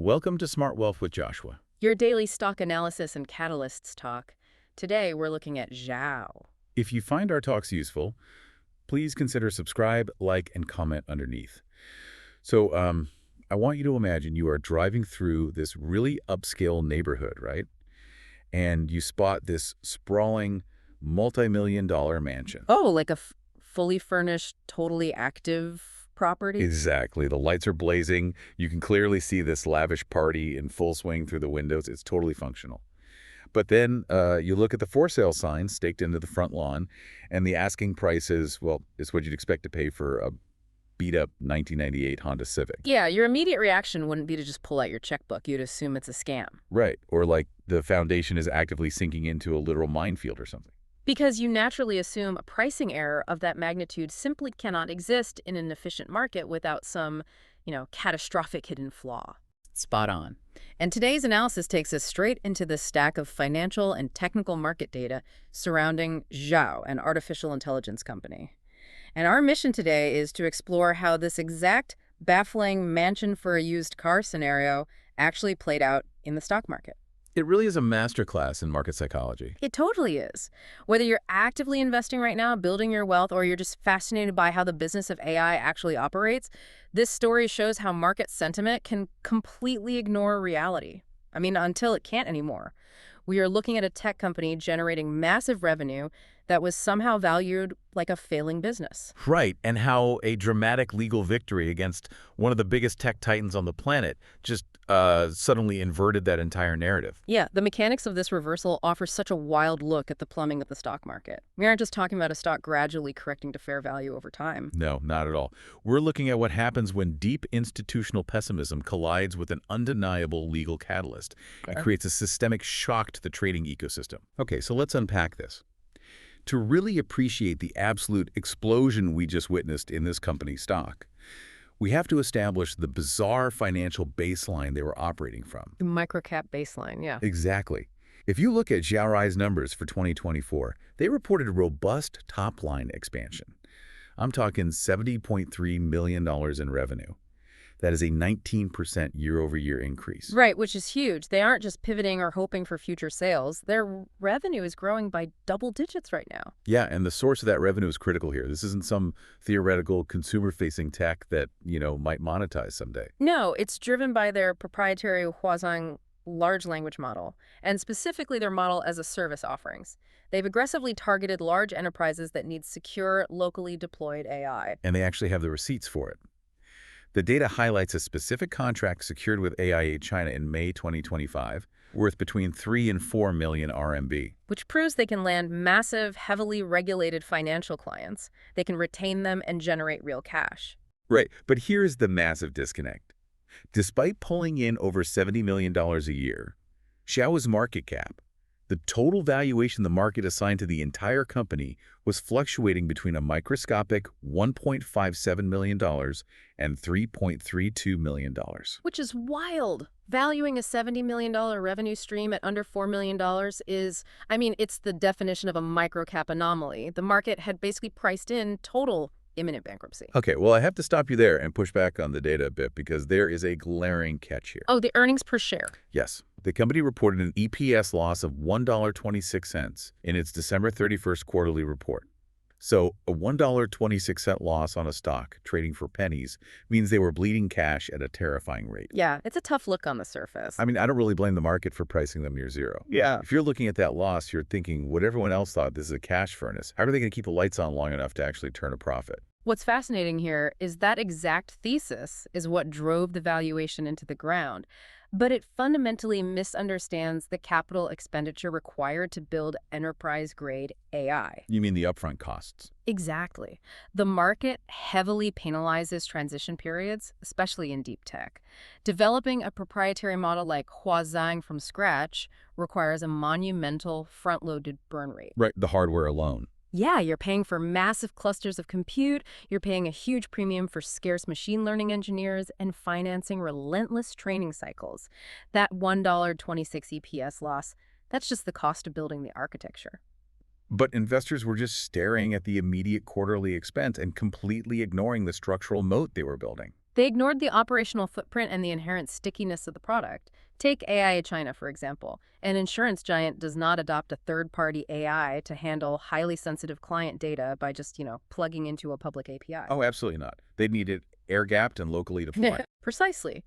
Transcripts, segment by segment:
Welcome to Smart Wealth with Joshua. Your daily stock analysis and catalysts talk. Today, we're looking at Zhao. If you find our talks useful, please consider subscribe, like, and comment underneath. So, I want you to imagine you are driving through this really upscale neighborhood, right? And you spot this sprawling, multi-million-dollar mansion. Oh, like a fully furnished, totally active property? Exactly. The lights are blazing. You can clearly see this lavish party in full swing through the windows. It's totally functional. But then you look at the for sale sign staked into the front lawn, and the asking price is, well, it's what you'd expect to pay for a beat-up 1998 Honda Civic. Yeah, your immediate reaction wouldn't be to just pull out your checkbook. You'd assume it's a scam. Right. Or like the foundation is actively sinking into a literal minefield or something. Because you naturally assume a pricing error of that magnitude simply cannot exist in an efficient market without some, catastrophic hidden flaw. Spot on. And today's analysis takes us straight into the stack of financial and technical market data surrounding Zhao, an artificial intelligence company. And our mission today is to explore how this exact baffling mansion for a used car scenario actually played out in the stock market. It really is a masterclass in market psychology. It totally is. Whether you're actively investing right now, building your wealth, or you're just fascinated by how the business of AI actually operates, this story shows how market sentiment can completely ignore reality. I mean, until it can't anymore. We are looking at a tech company generating massive revenue that was somehow valued like a failing business. Right, and how a dramatic legal victory against one of the biggest tech titans on the planet just suddenly inverted that entire narrative. Yeah, the mechanics of this reversal offer such a wild look at the plumbing of the stock market. We aren't just talking about a stock gradually correcting to fair value over time. No, not at all. We're looking at what happens when deep institutional pessimism collides with an undeniable legal catalyst and creates a systemic shock to the trading ecosystem. Okay, so let's unpack this. To really appreciate the absolute explosion we just witnessed in this company's stock, we have to establish the bizarre financial baseline they were operating from. Microcap baseline, yeah. Exactly. If you look at Xiao-I's numbers for 2024, they reported a robust top-line expansion. I'm talking $70.3 million in revenue. That is a 19% year-over-year increase. Right, which is huge. They aren't just pivoting or hoping for future sales. Their revenue is growing by double digits right now. Yeah, and the source of that revenue is critical here. This isn't some theoretical consumer-facing tech that, might monetize someday. No, it's driven by their proprietary Zang large language model, and specifically their model as a service offerings. They've aggressively targeted large enterprises that need secure, locally deployed AI. And they actually have the receipts for it. The data highlights a specific contract secured with AIA China in May 2025, worth between 3 and 4 million RMB. Which proves they can land massive, heavily regulated financial clients. They can retain them and generate real cash. Right, but here's the massive disconnect. Despite pulling in over $70 million a year, Xiao's market cap, the total valuation the market assigned to the entire company, was fluctuating between a microscopic $1.57 million and $3.32 million. Which is wild. Valuing a $70 million revenue stream at under $4 million is, it's the definition of a microcap anomaly. The market had basically priced in total imminent bankruptcy. Okay, well, I have to stop you there and push back on the data a bit because there is a glaring catch here. Oh, the earnings per share. Yes. The company reported an EPS loss of $1.26 in its December 31st quarterly report. So a $1.26 loss on a stock trading for pennies means they were bleeding cash at a terrifying rate. Yeah, it's a tough look on the surface. I don't really blame the market for pricing them near zero. Yeah. If you're looking at that loss, you're thinking what everyone else thought, this is a cash furnace. How are they going to keep the lights on long enough to actually turn a profit? What's fascinating here is that exact thesis is what drove the valuation into the ground, but it fundamentally misunderstands the capital expenditure required to build enterprise-grade AI. You mean the upfront costs? Exactly. The market heavily penalizes transition periods, especially in deep tech. Developing a proprietary model like Zang from scratch requires a monumental front-loaded burn rate. Right, the hardware alone. Yeah, you're paying for massive clusters of compute, you're paying a huge premium for scarce machine learning engineers, and financing relentless training cycles. That $1.26 EPS loss, that's just the cost of building the architecture. But investors were just staring at the immediate quarterly expense and completely ignoring the structural moat they were building. They ignored the operational footprint and the inherent stickiness of the product. Take AIA China, for example. An insurance giant does not adopt a third-party AI to handle highly sensitive client data by just, plugging into a public API. Oh, absolutely not. They need it air-gapped and locally deployed. Precisely.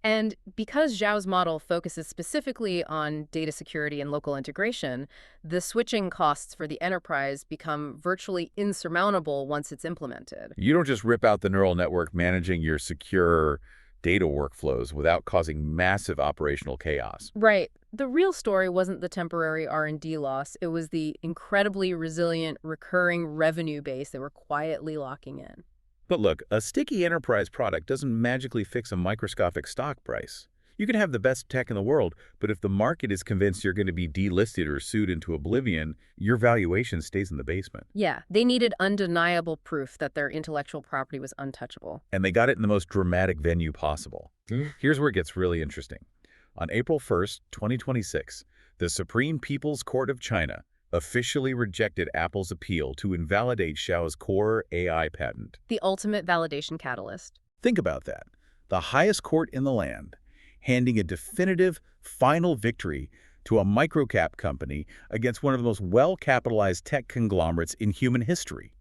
And because Zhao's model focuses specifically on data security and local integration, the switching costs for the enterprise become virtually insurmountable once it's implemented. You don't just rip out the neural network managing your secure data workflows without causing massive operational chaos. Right. The real story wasn't the temporary R&D loss. It was the incredibly resilient, recurring revenue base they were quietly locking in. But look, a sticky enterprise product doesn't magically fix a microscopic stock price. You can have the best tech in the world, but if the market is convinced you're going to be delisted or sued into oblivion, your valuation stays in the basement. Yeah, they needed undeniable proof that their intellectual property was untouchable. And they got it in the most dramatic venue possible. Here's where it gets really interesting. On April 1st, 2026, the Supreme People's Court of China officially rejected Apple's appeal to invalidate Xiao's core AI patent. The ultimate validation catalyst. Think about that. The highest court in the land, handing a definitive, final victory to a microcap company against one of the most well-capitalized tech conglomerates in human history.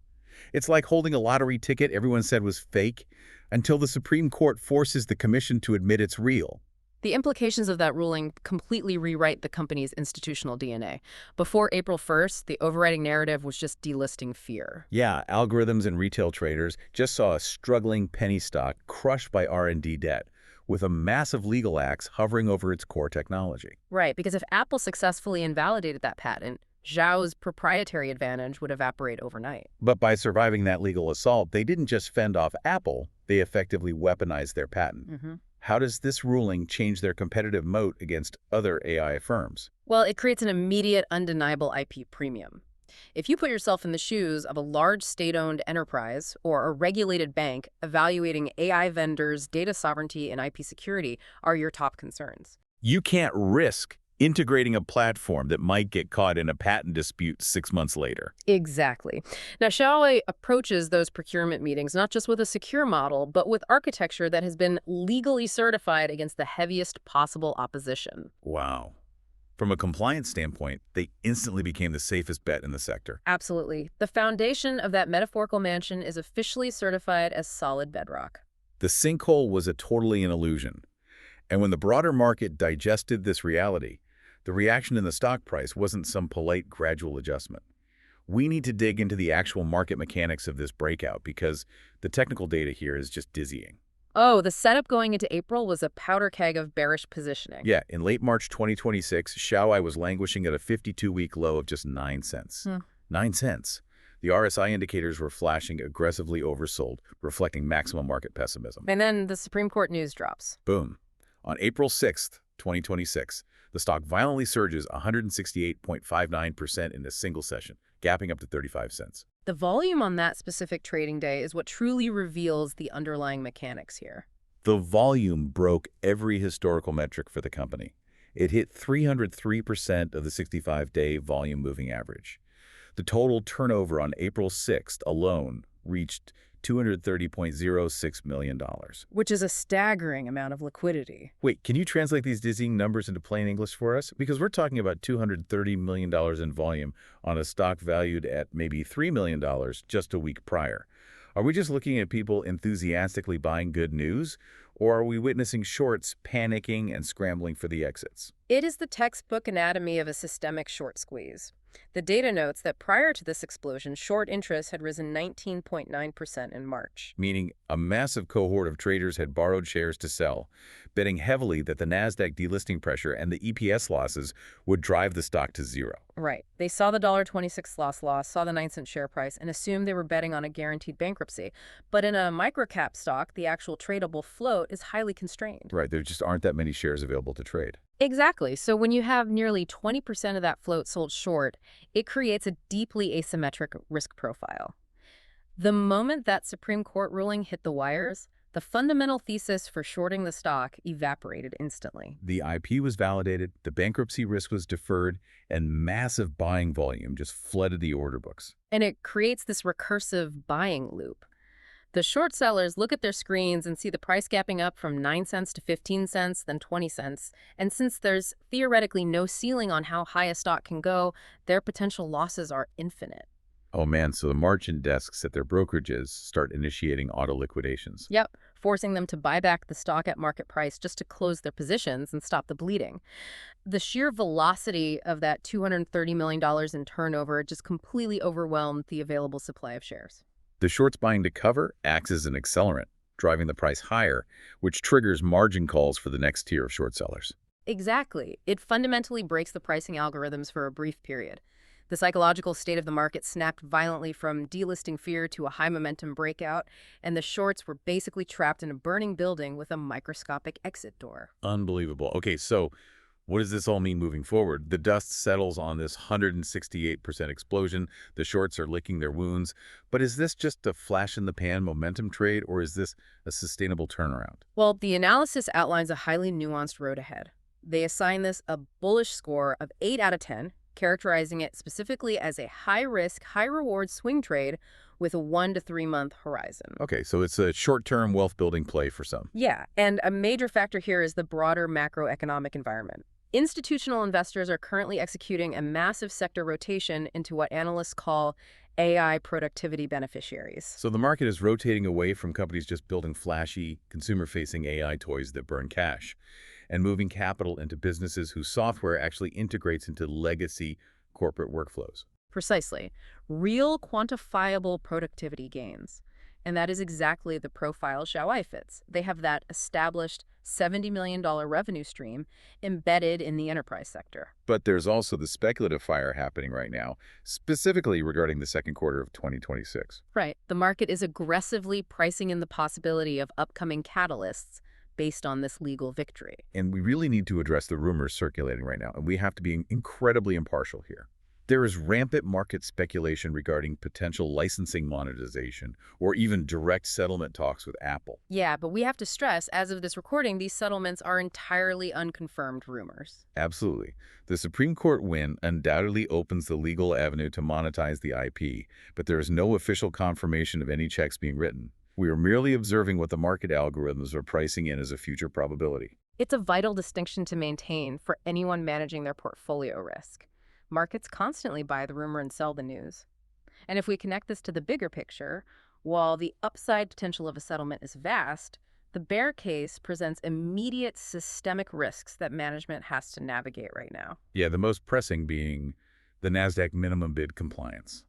It's like holding a lottery ticket everyone said was fake until the Supreme Court forces the commission to admit it's real. The implications of that ruling completely rewrite the company's institutional DNA. Before April 1st, the overriding narrative was just delisting fear. Yeah, algorithms and retail traders just saw a struggling penny stock crushed by R&D debt, with a massive legal axe hovering over its core technology. Right, because if Apple successfully invalidated that patent, Xiao's proprietary advantage would evaporate overnight. But by surviving that legal assault, they didn't just fend off Apple, they effectively weaponized their patent. How does this ruling change their competitive moat against other AI firms? Well, it creates an immediate, undeniable IP premium. If you put yourself in the shoes of a large state-owned enterprise or a regulated bank, evaluating AI vendors' data sovereignty and IP security are your top concerns. You can't risk integrating a platform that might get caught in a patent dispute 6 months later. Exactly. Now, Xiaomi approaches those procurement meetings not just with a secure model, but with architecture that has been legally certified against the heaviest possible opposition. Wow. From a compliance standpoint, they instantly became the safest bet in the sector. Absolutely. The foundation of that metaphorical mansion is officially certified as solid bedrock. The sinkhole was totally an illusion. And when the broader market digested this reality, the reaction in the stock price wasn't some polite gradual adjustment. We need to dig into the actual market mechanics of this breakout because the technical data here is just dizzying. Oh, the setup going into April was a powder keg of bearish positioning. Yeah, in late March 2026, Xiao-I was languishing at a 52-week low of just 9 cents. 9 cents. The RSI indicators were flashing aggressively oversold, reflecting maximum market pessimism. And then the Supreme Court news drops. Boom. On April 6th, 2026, the stock violently surges 168.59% in a single session, gapping up to 35 cents. The volume on that specific trading day is what truly reveals the underlying mechanics here. The volume broke every historical metric for the company. It hit 303% of the 65-day volume moving average. The total turnover on April 6th alone reached $230.06 million. Which is a staggering amount of liquidity. Wait, can you translate these dizzying numbers into plain English for us? Because we're talking about $230 million in volume on a stock valued at maybe $3 million just a week prior. Are we just looking at people enthusiastically buying good news? Or are we witnessing shorts panicking and scrambling for the exits? It is the textbook anatomy of a systemic short squeeze. The data notes that prior to this explosion, short interest had risen 19.9% in March. Meaning a massive cohort of traders had borrowed shares to sell, betting heavily that the NASDAQ delisting pressure and the EPS losses would drive the stock to zero. Right. They saw the $1.26 loss, saw the 9-cent share price, and assumed they were betting on a guaranteed bankruptcy. But in a microcap stock, the actual tradable float is highly constrained. Right. There just aren't that many shares available to trade. Exactly. So when you have nearly 20% of that float sold short, it creates a deeply asymmetric risk profile. The moment that Supreme Court ruling hit the wires, the fundamental thesis for shorting the stock evaporated instantly. The IP was validated, the bankruptcy risk was deferred, and massive buying volume just flooded the order books. And it creates this recursive buying loop. The short sellers look at their screens and see the price gapping up from 9 cents to 15 cents, then 20 cents. And since there's theoretically no ceiling on how high a stock can go, their potential losses are infinite. Oh man, so the margin desks at their brokerages start initiating auto liquidations. Yep, forcing them to buy back the stock at market price just to close their positions and stop the bleeding. The sheer velocity of that $230 million in turnover just completely overwhelmed the available supply of shares. The shorts buying to cover acts as an accelerant, driving the price higher, which triggers margin calls for the next tier of short sellers. Exactly. It fundamentally breaks the pricing algorithms for a brief period. The psychological state of the market snapped violently from delisting fear to a high momentum breakout, and the shorts were basically trapped in a burning building with a microscopic exit door. Unbelievable. Okay, so what does this all mean moving forward? The dust settles on this 168% explosion. The shorts are licking their wounds. But is this just a flash-in-the-pan momentum trade, or is this a sustainable turnaround? Well, the analysis outlines a highly nuanced road ahead. They assign this a bullish score of 8 out of 10, characterizing it specifically as a high-risk, high-reward swing trade with a 1 to 3 month horizon. Okay, so it's a short-term wealth-building play for some. Yeah, and a major factor here is the broader macroeconomic environment. Institutional investors are currently executing a massive sector rotation into what analysts call AI productivity beneficiaries. So the market is rotating away from companies just building flashy, consumer-facing AI toys that burn cash, and moving capital into businesses whose software actually integrates into legacy corporate workflows. Precisely. Real quantifiable productivity gains. And that is exactly the profile Xiao-I fits. They have that established $70 million revenue stream embedded in the enterprise sector. But there's also the speculative fire happening right now, specifically regarding the second quarter of 2026. Right. The market is aggressively pricing in the possibility of upcoming catalysts based on this legal victory. And we really need to address the rumors circulating right now, and we have to be incredibly impartial here. There is rampant market speculation regarding potential licensing monetization or even direct settlement talks with Apple. Yeah, but we have to stress, as of this recording, these settlements are entirely unconfirmed rumors. Absolutely. The Supreme Court win undoubtedly opens the legal avenue to monetize the IP, but there is no official confirmation of any checks being written. We are merely observing what the market algorithms are pricing in as a future probability. It's a vital distinction to maintain for anyone managing their portfolio risk. Markets constantly buy the rumor and sell the news. And if we connect this to the bigger picture, while the upside potential of a settlement is vast, the bear case presents immediate systemic risks that management has to navigate right now. Yeah, the most pressing being the NASDAQ minimum bid compliance.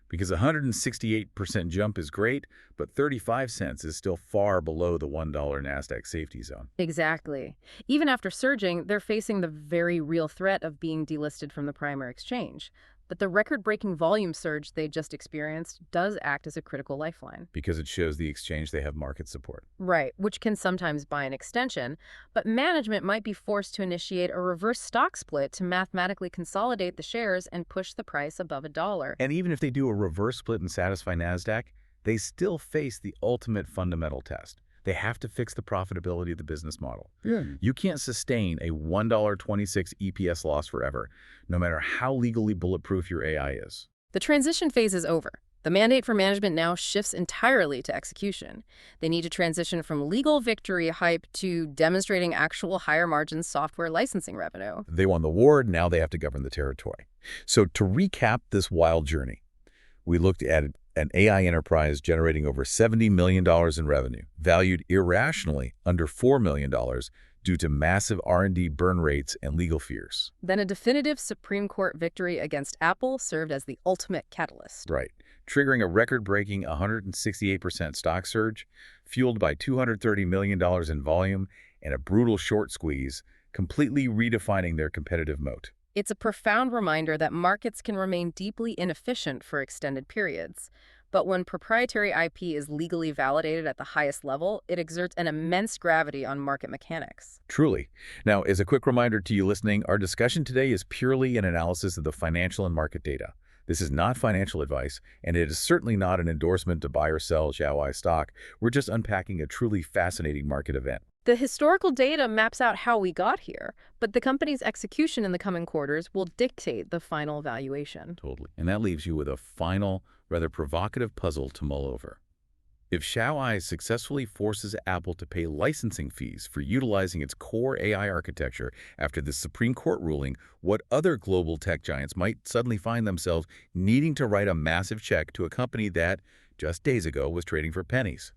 Because a 168% jump is great, but 35 cents is still far below the $1 NASDAQ safety zone. Exactly. Even after surging, they're facing the very real threat of being delisted from the primary exchange. But the record-breaking volume surge they just experienced does act as a critical lifeline. Because it shows the exchange they have market support. Right, which can sometimes buy an extension, but management might be forced to initiate a reverse stock split to mathematically consolidate the shares and push the price above $1. And even if they do a reverse split and satisfy NASDAQ, they still face the ultimate fundamental test. They have to fix the profitability of the business model. Yeah. You can't sustain a $1.26 EPS loss forever, no matter how legally bulletproof your AI is. The transition phase is over. The mandate for management now shifts entirely to execution. They need to transition from legal victory hype to demonstrating actual higher margin software licensing revenue. They won the war, now they have to govern the territory. So to recap this wild journey, we looked at an AI enterprise generating over $70 million in revenue, valued irrationally under $4 million due to massive R&D burn rates and legal fears. Then a definitive Supreme Court victory against Apple served as the ultimate catalyst. Right, triggering a record-breaking 168% stock surge, fueled by $230 million in volume and a brutal short squeeze, completely redefining their competitive moat. It's a profound reminder that markets can remain deeply inefficient for extended periods. But when proprietary IP is legally validated at the highest level, it exerts an immense gravity on market mechanics. Truly. Now, as a quick reminder to you listening, our discussion today is purely an analysis of the financial and market data. This is not financial advice, and it is certainly not an endorsement to buy or sell Xiao-I stock. We're just unpacking a truly fascinating market event. The historical data maps out how we got here, but the company's execution in the coming quarters will dictate the final valuation. Totally. And that leaves you with a final, rather provocative puzzle to mull over. If Xiao-I successfully forces Apple to pay licensing fees for utilizing its core AI architecture after the Supreme Court ruling, what other global tech giants might suddenly find themselves needing to write a massive check to a company that, just days ago, was trading for pennies?